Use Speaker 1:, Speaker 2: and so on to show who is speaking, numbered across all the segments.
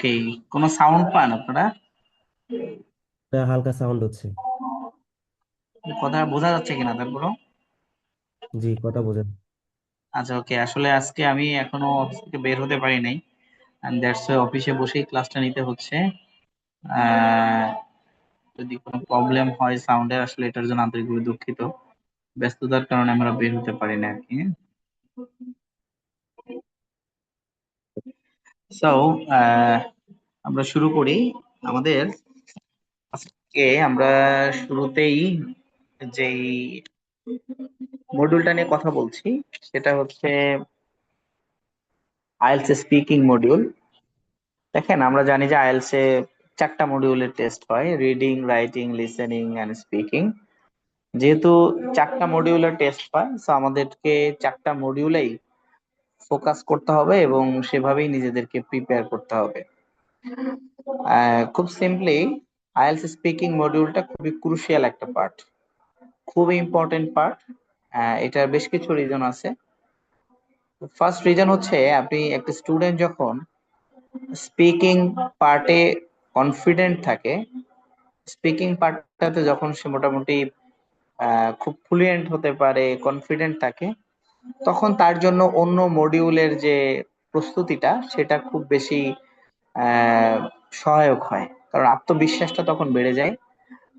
Speaker 1: ওকে। কোনো সাউন্ড পান আপনারা?
Speaker 2: হালকা সাউন্ড হচ্ছে।
Speaker 1: কথা বোঝা যাচ্ছে কিনা তারপরও?
Speaker 2: জি, কথা বোঝেন।
Speaker 1: আচ্ছা, ওকে। আসলে আজকে আমি এখনো অফিস থেকে বের হতে পারি নাই, এন্ড দ্যাটস অফিসে বসেই ক্লাসটা নিতে হচ্ছে। আহ, যদি কোনো প্রবলেম হয় সাউন্ডের, আসলে এটার জন্য আন্তরিকভাবে দুঃখিত। ব্যস্ততার কারণে আমরা বের হতে পারি না আর কি। সো আমরা শুরু করি আমাদের আজকে। আমরা শুরুতেই যেই মডিউলটা নিয়ে কথা বলছি সেটা হচ্ছে আইএলটিএস স্পিকিং মডিউল। দেখেন, আমরা জানি যে আইএলটিএস এ 4টা মডিউলের টেস্ট হয়: reading, writing, listening and speaking. যেহেতু 4টা মডিউলের টেস্ট হয়, সো আমাদেরকে 4টা মডিউলেই ফোকাস করতে হবে এবং সেভাবেই নিজেদেরকে প্রিপেয়ার করতে হবে। খুব সিম্পলি, আইএলটিএস স্পিকিং মডিউলটা খুবই ক্রুশিয়াল একটা পার্ট, খুবই ইম্পর্টেন্ট পার্ট। এটার বেশ কিছু রিজন আছে। ফার্স্ট রিজন হচ্ছে, আপনি একটা স্টুডেন্ট যখন স্পিকিং পার্টে কনফিডেন্ট থাকে, স্পিকিং পার্টটাতে যখন সে মোটামুটি খুব ফ্লুয়েন্ট হতে পারে, কনফিডেন্ট থাকে, তখন তার জন্য অন্য মডিউলের যে প্রস্তুতিটা সেটা খুব বেশি আহ, সহায়ক হয়। কারণ আত্মবিশ্বাসটা তখন বেড়ে যায়,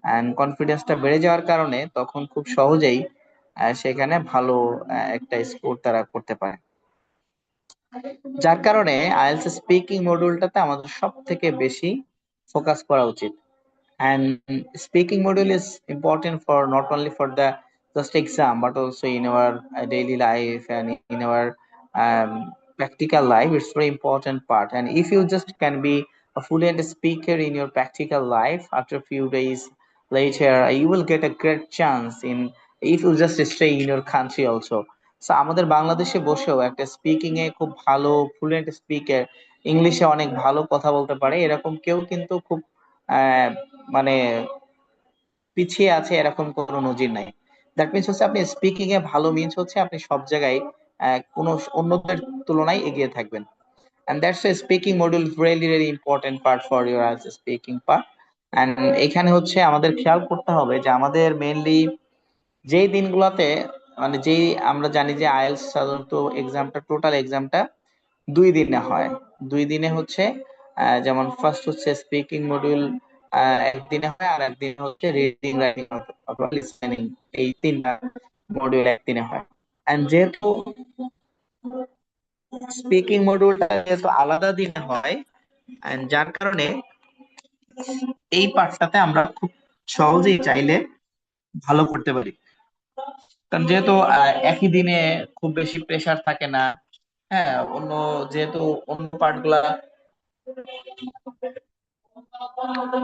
Speaker 1: অ্যান্ড কনফিডেন্সটা বেড়ে যাওয়ার কারণে তখন খুব সহজেই সেখানে ভালো একটা স্কোর তারা করতে পারে। যার কারণে আইএলটিএস স্পিকিং মডিউলটাতে আমাদের সব থেকে বেশি ফোকাস করা উচিত। And speaking module is important for not only for the just exam but also in our daily life and in our um, practical life. It's very important part. And if you just can be a fluent speaker in your practical life, after a few days later you will get a great chance in, if you just stay in your country also. So আমাদের বাংলাদেশে বসেও একটা speaking এ খুব ভালো fluent speaker, ইংলিশে অনেক ভালো কথা বলতে পারে, এরকম কেউ কিন্তু খুব আহ, মানে পিছিয়ে আছে এরকম কোনো নজির নাই। দ্যাট মিনস হচ্ছে, আপনি স্পিকিং এ ভালো মিনস হচ্ছে আপনি সব জায়গায় কোনো অন্যদের তুলনায় এগিয়ে থাকবেন। and that's a speaking module, really really important part for your as a speaking part. and এখানে হচ্ছে আমাদের খেয়াল করতে হবে যে আমাদের মেইনলি যেই দিনগুলোতে, মানে যেই, আমরা জানি যে আইএলটিএস সাধারণত এক্সামটা, টোটাল এক্সামটা 2 দিনে হয়। 2 দিনে হচ্ছে যেমন ফার্স্ট হচ্ছে স্পিকিং মডিউল একদিনে হয়, আর একদিন হচ্ছে রিডিং, রাইটিং অথবা লিসেনিং। এই 3টা মডিউল একদিনে হয়। এন্ড যেহেতু স্পিকিং মডিউলটা যেহেতু আলাদা দিনে হয়, and যার কারণে এই পার্টটাতে আমরা খুব সহজেই চাইলে ভালো করতে পারি। কারণ যেহেতু একই দিনে খুব বেশি প্রেসার থাকে না। হ্যাঁ, যেহেতু অন্য পার্ট গুলা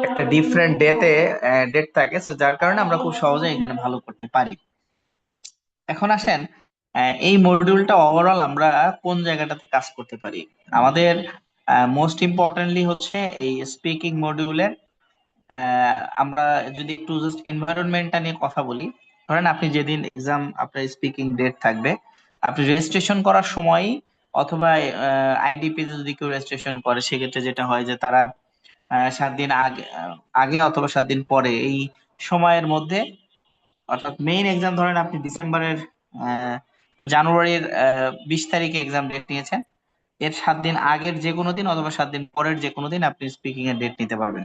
Speaker 1: একটা ডিফারেন্ট ডেট থাকে, so যার কারণে আমরা খুব সহজে এখানে ভালো করতে পারি। এখন আসেন, এই মডিউলটা ওভারঅল আমরা কোন জায়গাটাতে কাজ করতে পারি। আমাদের মোস্ট ইম্পর্টেন্টলি হচ্ছে এই স্পিকিং মডিউলের, আমরা যদি একটু জাস্ট এনভায়রনমেন্টটা নিয়ে কথা বলি। ধরেন আপনি যেদিন এক্সাম, আপনার স্পিকিং ডেট থাকবে, আপনি রেজিস্ট্রেশন করার সময় অথবা আইডিপি যদি কেউ রেজিস্ট্রেশন করে, সেক্ষেত্রে যেটা হয় যে তারা 7 দিন আগে, আগে অথবা 7 দিন পরে, এই সময়ের মধ্যে, অর্থাৎ মেইন এক্সাম ধরেন আপনি ডিসেম্বরের জানুয়ারির 20 তারিখে এক্সাম ডেট নিয়েছেন, এর 7 দিন আগের যে কোনো দিন অথবা 7 দিন পরের যে কোনো দিন আপনি স্পিকিং এর ডেট নিতে পারবেন।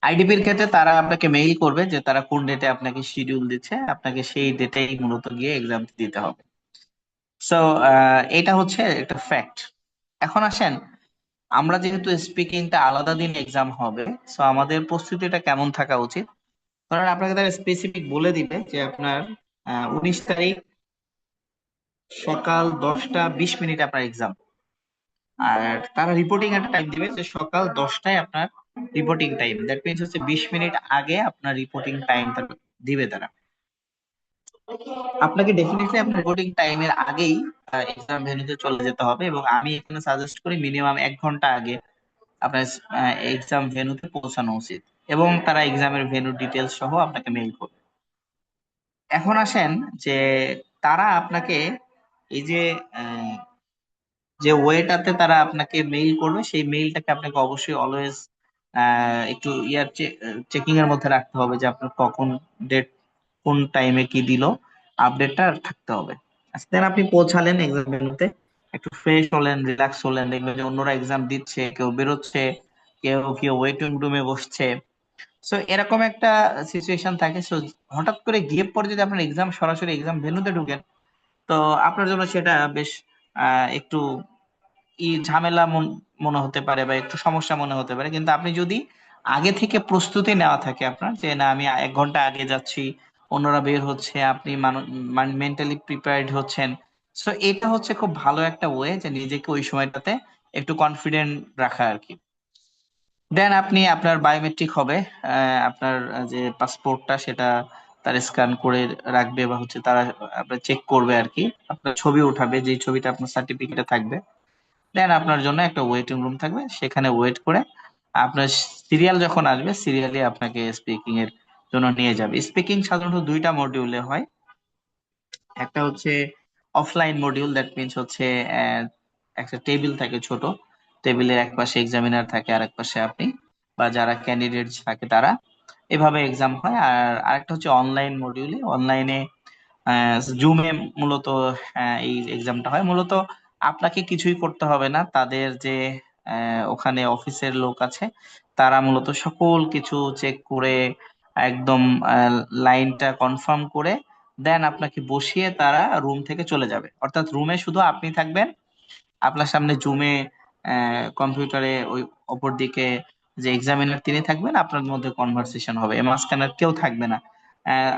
Speaker 1: আইডিপির ক্ষেত্রে তারা আপনাকে মেইল করবে যে তারা কোন ডেটে আপনাকে শিডিউল দিচ্ছে, আপনাকে সেই ডেটেই মূলত গিয়ে এক্সাম দিতে হবে। সো এটা হচ্ছে একটা ফ্যাক্ট। এখন আসেন, আমরা যেহেতু স্পিকিংটা আলাদা দিন এক্সাম হবে, সো আমাদের প্রস্তুতিটা কেমন থাকা উচিত। কারণ আপনাকে তারা স্পেসিফিক বলে দিবে যে আপনার 19 তারিখ সকাল 10টা 20 মিনিটে আপনার এক্সাম। আর তারা রিপোর্টিং একটা টাইম দিবে যে সকাল 10টায় আপনার রিপোর্টিং টাইম। দ্যাট মিনস হচ্ছে 20 মিনিট আগে আপনার রিপোর্টিং টাইম দিবে তারা। আপনাকে ডেফিনেটলি আপনার রিপোর্টিং টাইমের আগেই এক্সাম ভেন্যুতে চলে যেতে হবে, এবং আমি এখানে সাজেস্ট করি মিনিমাম 1 ঘন্টা আগে আপনার এক্সাম ভেন্যুতে পৌঁছানো উচিত, এবং তারা এক্সামের ভেন্যু ডিটেলস সহ আপনাকে মেইল করবে। এখন আসেন যে তারা আপনাকে এই যে যে ওয়েটাতে তারা আপনাকে মেইল করবে, সেই মেইলটাকে আপনাকে অবশ্যই অলওয়েজ একটু চেকিং এর মধ্যে রাখতে হবে, যে আপনার কখন ডেট, কোন টাইমে কি দিল, আপডেটটা থাকতে হবে। দেন আপনি পৌঁছালেন এক্সাম ভেন্যুতে, একটু ফ্রেশ হলেন, রিল্যাক্স হলেন, দেখবেন যে অন্যরা এক্সাম দিচ্ছে, কেউ বেরোচ্ছে, কেউ কেউ ওয়েটিং রুমে বসছে। সো এরকম একটা সিচুয়েশন থাকে। সো হঠাৎ করে গিয়ে পরে যদি আপনার এক্সাম, সরাসরি এক্সাম ভেন্যুতে ঢুকেন, তো আপনার জন্য সেটা বেশ একটু ঝামেলা মনে হতে পারে, বা একটু সমস্যা মনে হতে পারে। কিন্তু আপনি যদি আগে থেকে প্রস্তুতি নেওয়া থাকে আপনার, যে না আমি 1 ঘন্টা আগে যাচ্ছি, অন্যরা বের হচ্ছে, আপনি মেন্টালি প্রিপেয়ার্ড হচ্ছেন, সো এটা হচ্ছে খুব ভালো একটা ওয়ে যে নিজেকে ওই সময়টাতে একটু কনফিডেন্ট রাখা আর কি। দেন আপনি, আপনার বায়োমেট্রিক হবে, আপনার যে পাসপোর্টটা সেটা তারা স্ক্যান করে রাখবে, বা হচ্ছে তারা আপনার চেক করবে আর কি, আপনার ছবি উঠাবে, যে ছবিটা আপনার সার্টিফিকেটে থাকবে। দেন আপনার জন্য একটা ওয়েটিং রুম থাকবে, সেখানে ওয়েট করে আপনার সিরিয়াল যখন আসবে, সিরিয়ালি আপনাকে স্পিকিং এর জন্য নিয়ে যাবে। স্পিকিং সাধারণত 2টা মডিউলে হয়। একটা হচ্ছে অফলাইন মডিউল, দ্যাট মিনস হচ্ছে আহ, একটা টেবিল থাকে, ছোট টেবিলের এক পাশে এক্সামিনার থাকে, আর এক পাশে আপনি বা যারা ক্যান্ডিডেট থাকে তারা, এভাবে এক্সাম হয়। আর আরেকটা হচ্ছে অনলাইন মডিউলে, অনলাইনে জুমে মূলত এই এক্সামটা হয়। মূলত আপনাকে কিছুই করতে হবে না, তাদের যে ওখানে অফিসের লোক আছে, তারা মূলত সকল কিছু চেক করে একদম লাইনটা কনফার্ম করে দেন আপনাকে বসিয়ে তারা রুম থেকে চলে যাবে। অর্থাৎ রুমে শুধু আপনি থাকবেন, আপনার সামনে জুমে কম্পিউটারে ওই অপর দিকে যে এক্সামিনার তিনি থাকবেন, আপনার মধ্যে কনভারসেশন হবে, মাঝখানে আর কেউ থাকবে না।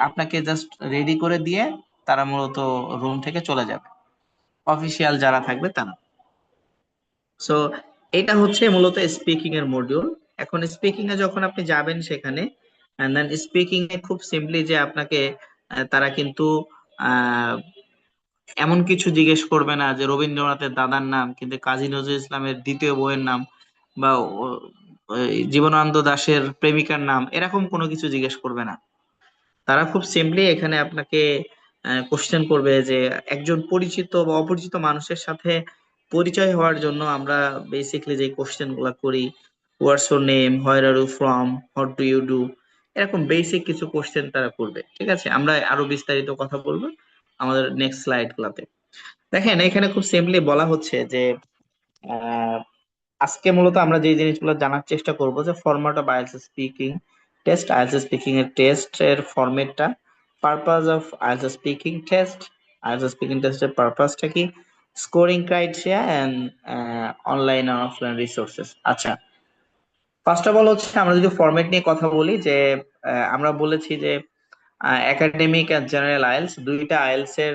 Speaker 1: আপনাকে জাস্ট রেডি করে দিয়ে তারা মূলত রুম থেকে চলে যাবে, অফিসিয়াল যারা থাকবে তারা। সো এটা হচ্ছে মূলত স্পিকিং এর মডিউল। এখন স্পিকিং এ যখন আপনি যাবেন সেখানে, দেন স্পিকিং এ খুব সিম্পলি যে আপনাকে তারা কিন্তু আহ, এমন কিছু জিজ্ঞেস করবে না যে রবীন্দ্রনাথের দাদার নাম কিন্তু কাজী নজরুল ইসলামের দ্বিতীয় বইয়ের নাম, বা ওই জীবনানন্দ দাশের প্রেমিকার নাম, এরকম কোনো কিছু জিজ্ঞেস করবে না। তারা খুব সিম্পলি এখানে আপনাকে কোশ্চেন করবে যে একজন পরিচিত বা অপরিচিত মানুষের সাথে পরিচয় হওয়ার জন্য আমরা বেসিক্যালি যে কোশ্চেন গুলা করি, what's your name, where are you from, what do you do, এরকম বেসিক কিছু কোশ্চেন তারা করবে। ঠিক আছে, আমরা আরো বিস্তারিত কথা বলবো আমাদের নেক্সট স্লাইড গুলাতে। দেখেন এখানে খুব সিম্পলি বলা হচ্ছে যে আহ, আজকে মূলত আমরা যে জিনিসগুলো জানার চেষ্টা করব, যে format of IELTS speaking test, IELTS speaking এর টেস্ট এর ফরম্যাটটা, purpose of IELTS speaking test, IELTS speaking টেস্টের পারপাসটা কি, স্কোরিং ক্রাইটেরিয়া এন্ড অনলাইন আর অফলাইন রিসোর্সেস। আচ্ছা, ফার্স্ট অফ অল হচ্ছে আমরা যদি ফরম্যাট নিয়ে কথা বলি, যে আমরা বলেছি যে একাডেমিক আর জেনারেল আইএলটিএস, দুইটা আইএলটিএস এর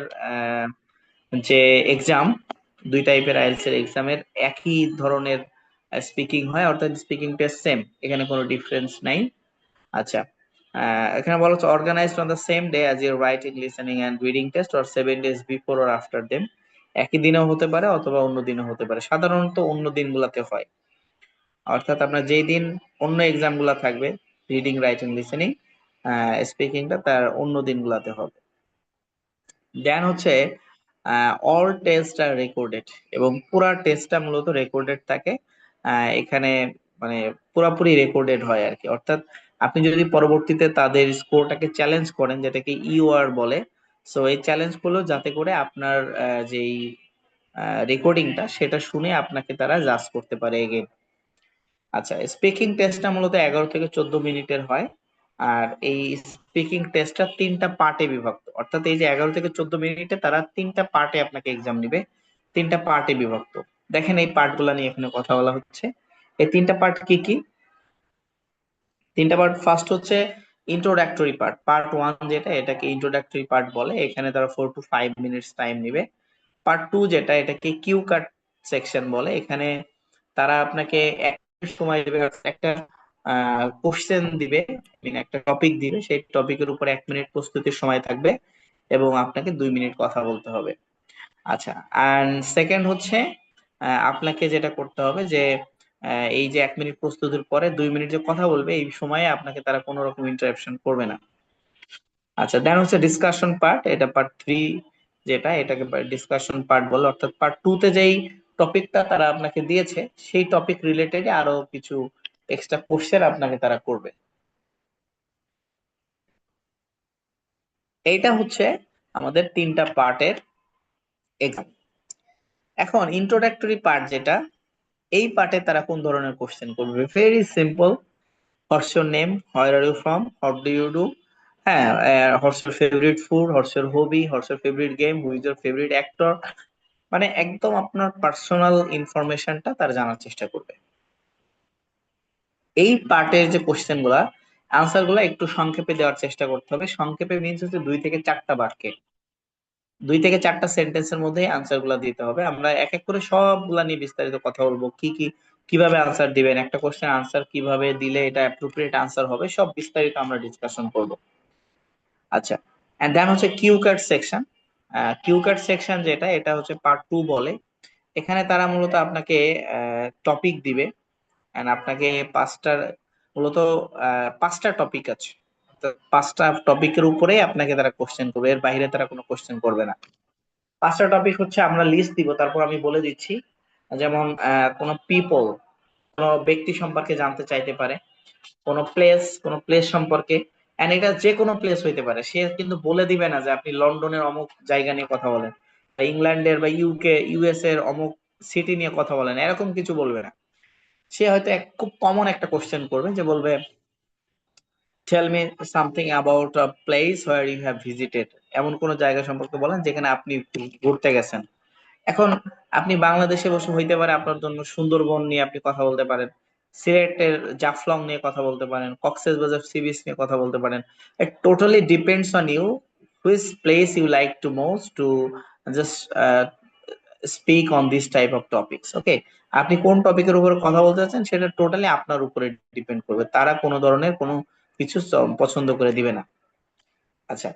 Speaker 1: যে এক্সাম, দুই টাইপের আইএলটিএস এর এক্সামের একই ধরনের স্পিকিং হয়, অর্থাৎ স্পিকিং টেস্ট সেম, এখানে কোনো ডিফারেন্স নাই। আচ্ছা, এখানে বলা হচ্ছে organised on the same day as your writing, listening and reading test, or 7 days before or after them. একই দিনেও হতে পারে অথবা অন্য দিনও হতে পারে, সাধারণত অন্য দিনগুলোতে হয়। অর্থাৎ আপনার যেই দিন অন্য এক্সাম গুলা থাকবে, রিডিং, রাইটিং, লিসেনিং, স্পিকিংটা তার অন্য দিনগুলাতে হবে। দেন হচ্ছে অল টেস্ট আর রেকর্ডেড, এবং পুরা টেস্টটা মূলত রেকর্ডেড থাকে। এখানে মানে পুরাপুরি রেকর্ডেড হয় আর কি। অর্থাৎ আপনি যদি পরবর্তীতে তাদের স্কোরটাকে চ্যালেঞ্জ করেন, যেটাকে ইউআর বলে, সো এই চ্যালেঞ্জ গুলো যাতে করে আপনার যেই রেকর্ডিংটা সেটা শুনে আপনাকে তারা জাজ করতে পারে এগেন। আচ্ছা, স্পিকিং টেস্টটা মূলত 11 থেকে 14 মিনিটের হয়। আর এই স্পিকিং টেস্টটা 3টা পার্টে বিভক্ত, অর্থাৎ এই যে 11 থেকে 14 মিনিটে তারা 3টা পার্টে আপনাকে এক্সাম নিবে, 3টা পার্টে বিভক্ত। দেখেন এই পার্ট গুলা নিয়ে এখানে কথা বলা হচ্ছে। এই 3টা পার্ট কি কি? 3টা পার্ট, ফার্স্ট হচ্ছে ইন্ট্রোডাক্টরি পার্ট, পার্ট 1 যেটা, এটাকে ইন্ট্রোডাক্টরি পার্ট বলে, এখানে তারা 4 to 5 মিনিটস টাইম নিবে। পার্ট 2 যেটা, এটাকে কিউ কাট সেকশন বলে, এখানে তারা আপনাকে এক মিনিট সময় দিবে, একটা কোশ্চেন দিবে, একটা টপিক দিবে, সেই টপিকের উপর 1 মিনিট প্রস্তুতির সময় থাকবে, এবং আপনাকে 2 মিনিট কথা বলতে হবে। আচ্ছা, আর সেকেন্ড হচ্ছে আপনাকে যেটা করতে হবে যে এই যে 1 মিনিট প্রস্তুতির পরে 2 মিনিট যে কথা বলবে, এই সময়ে আপনাকে তারা কোনো রকম ইন্টারাপশন করবে না। আচ্ছা, দেন হচ্ছে ডিসকাশন পার্ট, এটা পার্ট 3 যেটা, এটাকে ডিসকাশন পার্ট বলে। অর্থাৎ পার্ট 2 তে যেই টপিকটা তারা আপনাকে দিয়েছে সেই টপিক রিলেটেড আরো কিছু এক্সট্রা কোশ্চেন আপনাকে তারা করবে। এইটা হচ্ছে আমাদের তিনটা পার্টের এক্সাম। এখন ইন্ট্রোডাক্টরি পার্ট যেটা, এই পার্টে তারা কোন ধরনের কোশ্চেন করবে? Very simple. What's your name, where are you from, what do you do, হ্যাঁ, what's your favourite food, what's your hobby, what's your favourite game, who is your favourite actor, মানে একদম আপনার পার্সোনাল ইনফরমেশনটা তারা জানার চেষ্টা করবে। এই পার্টের যে কোশ্চেন গুলা, আনসার গুলা একটু সংক্ষেপে দেওয়ার চেষ্টা করতে হবে। সংক্ষেপে মিনস হচ্ছে 2 থেকে 4টা বাক্যে, 2 থেকে 4টা সেন্টেন্সের মধ্যে আনসার গুলা দিতে হবে। আমরা এক এক করে সবগুলা নিয়ে বিস্তারিত কথা বলবো, কি কি কিভাবে আনসার দিবেন, একটা কোশ্চেন আনসার কিভাবে দিলে এটা অ্যাপ্রোপ্রিয়েট আনসার হবে, সব বিস্তারিত আমরা ডিসকাশন করব। আচ্ছা, এন্ড দেন হচ্ছে cue card section. Cue card section যেটা, এটা হচ্ছে পার্ট 2 বলে। এখানে তারা মূলত আপনাকে টপিক দিবে, এন্ড আপনাকে পাঁচটার মূলত 5টা টপিক আছে। তো 5টা টপিকের উপরে আপনাকে তারা কোশ্চেন করবে, এর বাইরে তারা কোনো কোশ্চেন করবে না। 5টা টপিক হচ্ছে, আমরা লিস্ট দিব তারপর আমি বলে দিচ্ছি। যেমন কোন পিপল, কোন ব্যক্তি সম্পর্কে জানতে চাইতে পারে, কোন প্লেস সম্পর্কে, এন্ড এটা যে কোনো প্লেস হইতে পারে। সে কিন্তু বলে দিবে না যে আপনি লন্ডনের অমুক জায়গা নিয়ে কথা বলেন, বা ইংল্যান্ডের বা ইউএস এর অমুক সিটি নিয়ে কথা বলেন, এরকম কিছু বলবে না। সে হয়তো খুব কমন একটা কোশ্চেন করবে, যে বলবে tell me something about a place where you have visited, এমন কোন জায়গা সম্পর্কে বলেন যেখানে আপনি ঘুরতে গেছেন। এখন আপনি বাংলাদেশে বসে হইতে পারে আপনার জন্য সুন্দরবন নিয়ে আপনি কথা বলতে পারেন, সিলেটের জাফলং নিয়ে কথা বলতে পারেন, কক্সবাজার সি বিচ নিয়ে কথা বলতে পারেন। It totally depends on you, which place you like to most to just speak on this type of topics. Okay, আপনি কোন টপিকের উপরে কথা বলতে চাচ্ছেন সেটা টোটালি আপনার উপরে ডিপেন্ড করবে, তারা কোনো ধরনের কোনো কিছু পছন্দ করে দিবে না। আচ্ছা,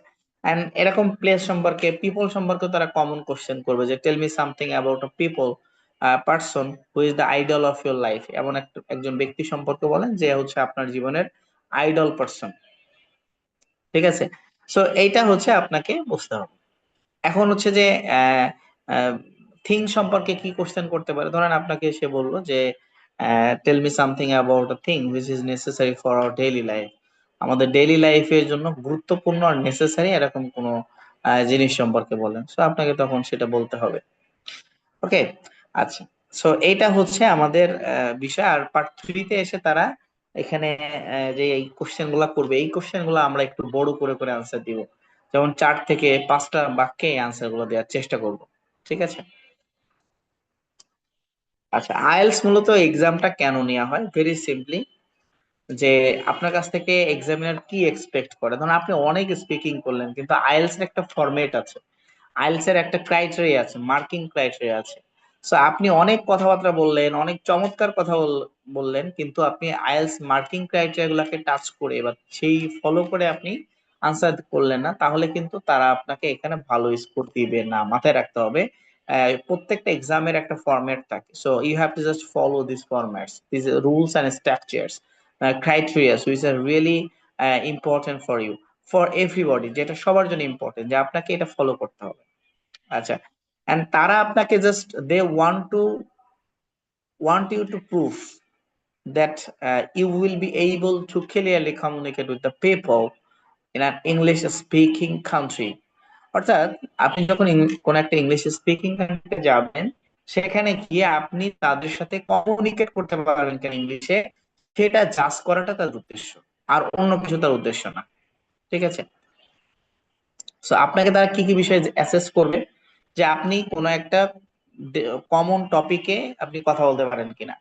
Speaker 1: এন্ড এরকম প্লেস সম্পর্কে, পিপল সম্পর্কে তারা কমন কোশ্চেন করবে, যে tell me something about a people person who is the idol of your life, এমন একজন ব্যক্তি সম্পর্কে বলেন যে হচ্ছে আপনার জীবনের আইডল পারসন। ঠিক আছে, সো এইটা হচ্ছে আপনাকে বুঝতে হবে। এখন হচ্ছে যে থিং সম্পর্কে কি কোশ্চেন করতে পারে, ধরেন আপনাকে সে বললো যে tell me something about a thing which is necessary for our daily life, আমাদের ডেইলি লাইফের জন্য গুরুত্বপূর্ণ আর নেসেসারি এরকম কোনো জিনিস সম্পর্কে বলেন, সো আপনাকে তখন সেটা বলতে হবে। ওকে, আচ্ছা, সো এইটা হচ্ছে আমাদের বিষয়। আর পার্ট 3 তে এসে তারা এখানে যে এই কোশ্চেন গুলা করবে, এই কোশ্চেন গুলা আমরা একটু বড় করে করে আনসার দিব, যেমন 4 থেকে 5টা বাক্যে আনসার গুলো দেওয়ার চেষ্টা করব। ঠিক আছে। আচ্ছা, আইএলটিএস মূলত এক্সামটা কেন নেওয়া হয়, ভেরি সিম্পলি, যে আপনার কাছ থেকে এক্সামিনার কি এক্সপেক্ট করে। ধরুন আপনি অনেক স্পিকিং করলেন, কিন্তু আইএলটিএস এর একটা ফরম্যাট আছে, আইএলটিএস এর একটা ক্রাইটেরিয়া আছে, মার্কিং ক্রাইটেরিয়া আছে। সো আপনি অনেক কথাবার্তা বললেন, অনেক চমৎকার কথা বললেন, কিন্তু আপনি আইএলটিএস মার্কিং ক্রাইটেরিয়া গুলাকে টাচ করে বা সেই ফলো করে আপনি আনসার করলেন না, তাহলে কিন্তু তারা আপনাকে এখানে ভালো স্কোর দিবে না। মাথায় রাখতে হবে, প্রত্যেকটা এক্সামের একটা ফরম্যাট থাকে, so you have to just follow this formats, this rules and structures, criteria which are really important for you, for everybody, যেটা সবার জন্য ইম্পর্টেন্ট, যে আপনাকে এটা ফলো করতে হবে। আচ্ছা, এন্ড তারা আপনাকে just they want you to prove that you will be able to clearly communicate with the people in an English speaking country. অর্থাৎ আপনি যখন কোন একটা ইংলিশ স্পিকিং কান্ট্রিতে যাবেন, সেখানে গিয়ে আপনি তাদের সাথে কমিউনিকেট করতে পারবেন কেন ইংলিশে, সেটা জাজ করাটা তার উদ্দেশ্য, আর অন্য কিছু তার উদ্দেশ্য না। ঠিক আছে, সো আপনাকে তারা কি কি বিষয়ে অ্যাসেস করবে, যে আপনি কোন একটা কমন টপিকে আপনি কথা বলতে পারেন কিনা,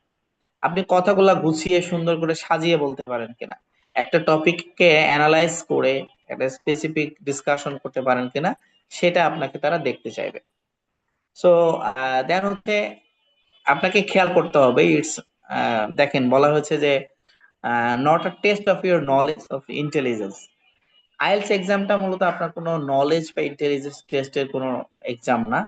Speaker 1: আপনি কথাগুলা গুছিয়ে সুন্দর করে সাজিয়ে বলতে পারেন কিনা, একটা টপিককে অ্যানালাইজ করে একটা স্পেসিফিক ডিসকাশন করতে পারেন কিনা, সেটা আপনাকে তারা দেখতে চাইবে। সো দেন হচ্ছে আপনাকে খেয়াল করতে হবে, ইটস, দেখেন বলা হয়েছে যে not a test of your knowledge of intelligence. IELTS এক্সামটা মূলত আপনার কোনো নলেজ বা ইন্টেলিজেন্স টেস্টের কোনো এক্সাম না,